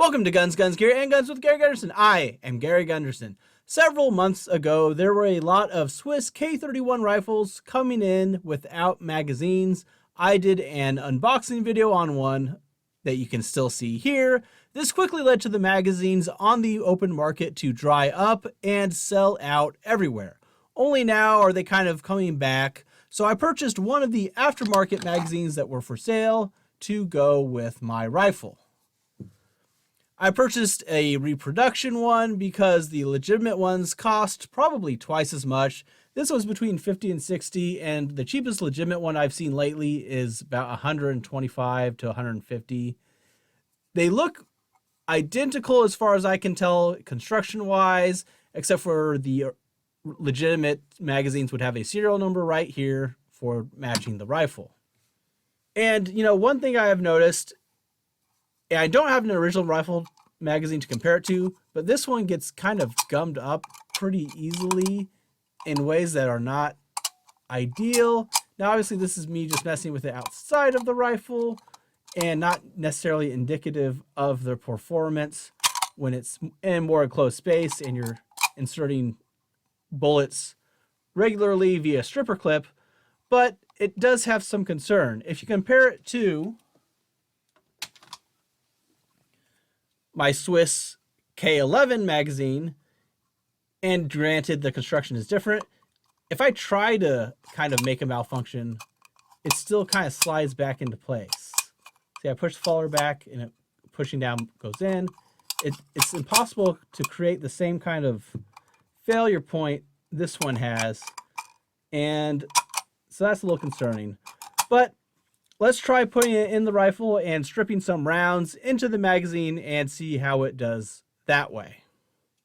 Welcome to Guns, Gear, and Guns with Gary Gunderson. I am Gary Gunderson. Several months ago, there were a lot of Swiss K-31 rifles coming in without magazines. I did an unboxing video on one that you can still see here. This quickly led to the magazines on the open market to dry up and sell out everywhere. Only now are they kind of coming back. So I purchased one of the aftermarket magazines that were for sale to go with my rifle. I purchased a Reproduction one because the legitimate ones cost probably twice as much. This was between $50 and $60, and the cheapest legitimate one I've seen lately is about $125 to $150. They look identical as far as I can tell construction-wise, except for the legitimate magazines would have a serial number right here for matching the rifle. And, you know, one thing I have noticed, and I don't have an original rifle magazine to compare it to, but this one gets kind of gummed up pretty easily in ways that are not ideal. Now, obviously, this is me just messing with the outside of the rifle and not necessarily indicative of the performance when it's in more enclosed space and you're inserting bullets regularly via stripper clip, but it does have some concern. If you compare it to my Swiss K11 magazine, and granted the construction is different, if I try to kind of make a malfunction, it still kind of slides back into place. See, I push the follower back and it pushing down goes in. It's impossible to create the same kind of failure point this one has, and so that's a little concerning. But let's try putting it in the rifle and stripping some rounds into the magazine and see how it does that way.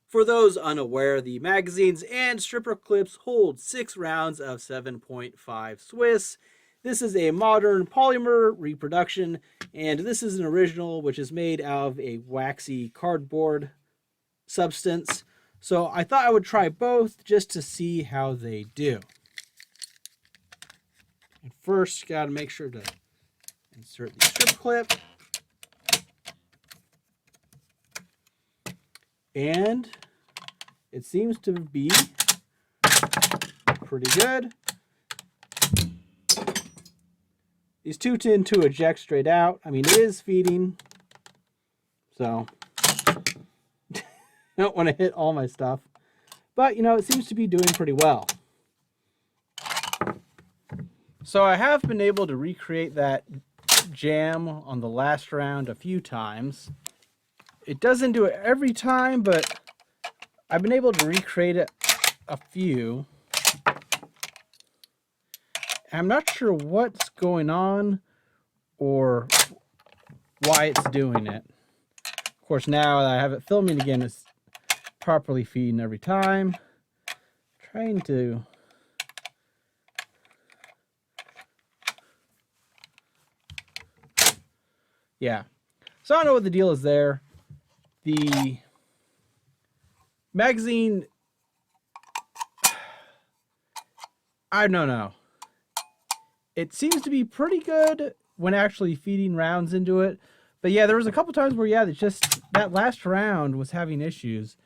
For those unaware, the magazines and stripper clips hold 6 rounds of 7.5 Swiss. This is a modern polymer reproduction, and this is an original, which is made out of a waxy cardboard substance. So I thought I would try both just to see how they do. And first, got to make sure to insert the strip clip. And it seems to be pretty good. These two tend to eject straight out. I mean, it is feeding, so I don't want to hit all my stuff. But, you know, it seems to be doing pretty well. So I have been able to recreate that jam on the last round a few times. It doesn't do it every time, but I've been able to recreate it a few. I'm not sure what's going on or why it's doing it. Of course, now that I have it filming again, it's properly feeding every time. Trying to yeah. So I don't know what the deal is there. The magazine, I don't know. It seems to be pretty good when actually feeding rounds into it. But yeah, there was a couple times where, yeah, it's just that last round was having issues.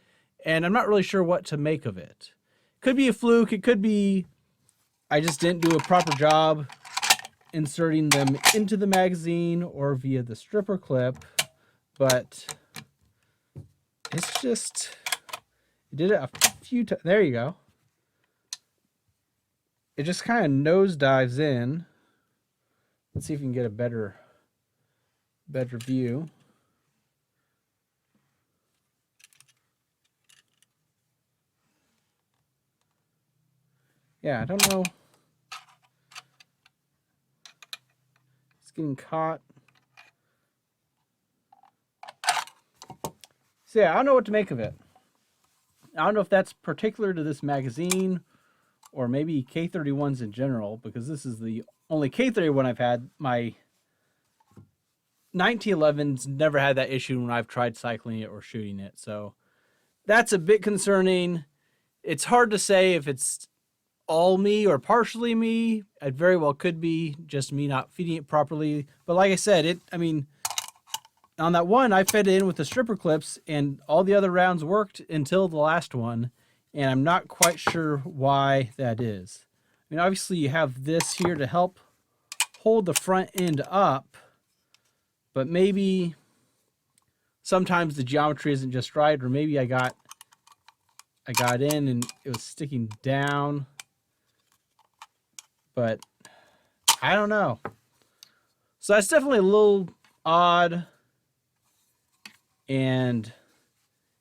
And I'm not really sure what to make of it. Could be a fluke. It could be I just didn't do a proper job inserting them into the magazine or via the stripper clip. But it's just, it did it a few times. There you go. It just kind of nosedives in. Let's see if we can get a better view. Yeah, I don't know. It's getting caught. So yeah, I don't know what to make of it. I don't know if that's particular to this magazine or maybe K-31s in general, because this is the only K-31 I've had. My 1911's never had that issue when I've tried cycling it or shooting it. So that's a bit concerning. It's hard to say if it's all me or partially me. It very well could be just me not feeding it properly. But like I said, I mean, On that one, I fed it in with the stripper clips, and all the other rounds worked until the last one, and I'm not quite sure why that is. I mean, obviously you have this here to help hold the front end up, but maybe sometimes the geometry isn't just right, or maybe I got in and it was sticking down, but I don't know. So that's definitely a little odd and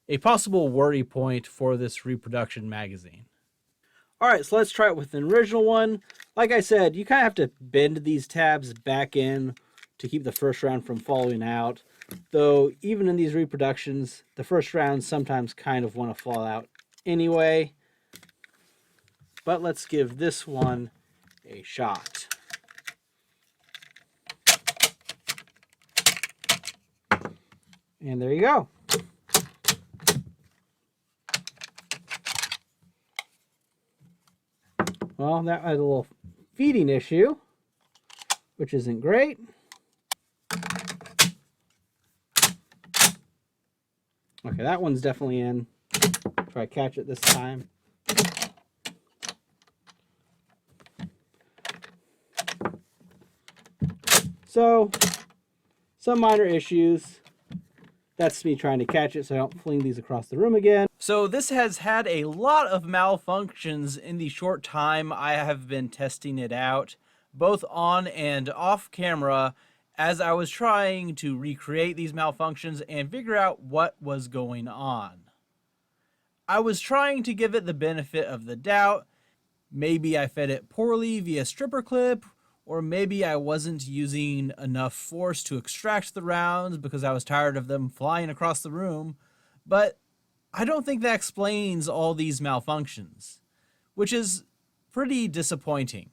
a possible worry point for this Reproduction magazine. All right, so let's try it with the original one. Like I said, you kind of have to bend these tabs back in to keep the first round from falling out. Though even in these reproductions, the first rounds sometimes kind of want to fall out anyway. But let's give this one a shot. And there you go. Well, that had a little feeding issue, which isn't great. Okay, that one's definitely in. Try to catch it this time. So, some minor issues. That's me trying to catch it so I don't fling these across the room again. So this has had a lot of malfunctions in the short time I have been testing it out, both on and off camera, as I was trying to recreate these malfunctions and figure out what was going on. I was trying to give it the benefit of the doubt. Maybe I fed it poorly via stripper clip, or maybe I wasn't using enough force to extract the rounds because I was tired of them flying across the room. But I don't think that explains all these malfunctions, which is pretty disappointing.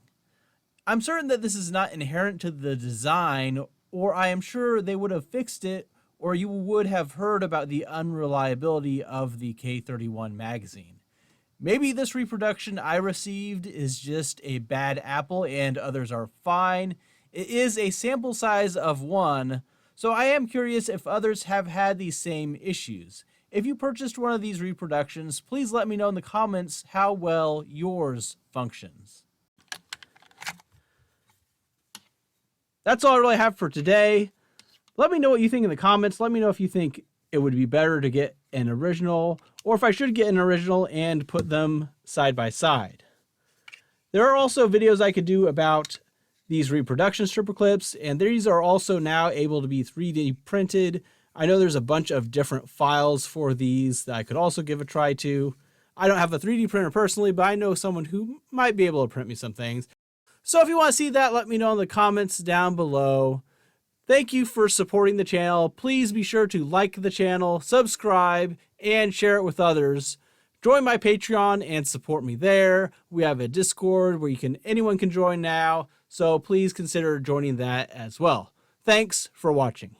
I'm certain that this is not inherent to the design, or I am sure they would have fixed it, or you would have heard about the unreliability of the K-31 magazine. Maybe this reproduction I received is just a bad apple and others are fine. It is a sample size of 1, so I am curious if others have had these same issues. If you purchased one of these reproductions, please let me know in the comments how well yours functions. That's all I really have for today. Let me know what you think in the comments. Let me know if you think it would be better to get an original, or if I should get an original and put them side by side. There are also videos I could do about these reproduction stripper clips, and these are also now able to be 3D printed. I know there's a bunch of different files for these that I could also give a try to. I don't have a 3D printer personally, but I know someone who might be able to print me some things. So if you want to see that, let me know in the comments down below. Thank you for supporting the channel. Please be sure to like the channel, subscribe, and share it with others. Join my Patreon and support me there. We have a Discord where anyone can join now, so please consider joining that as well. Thanks for watching.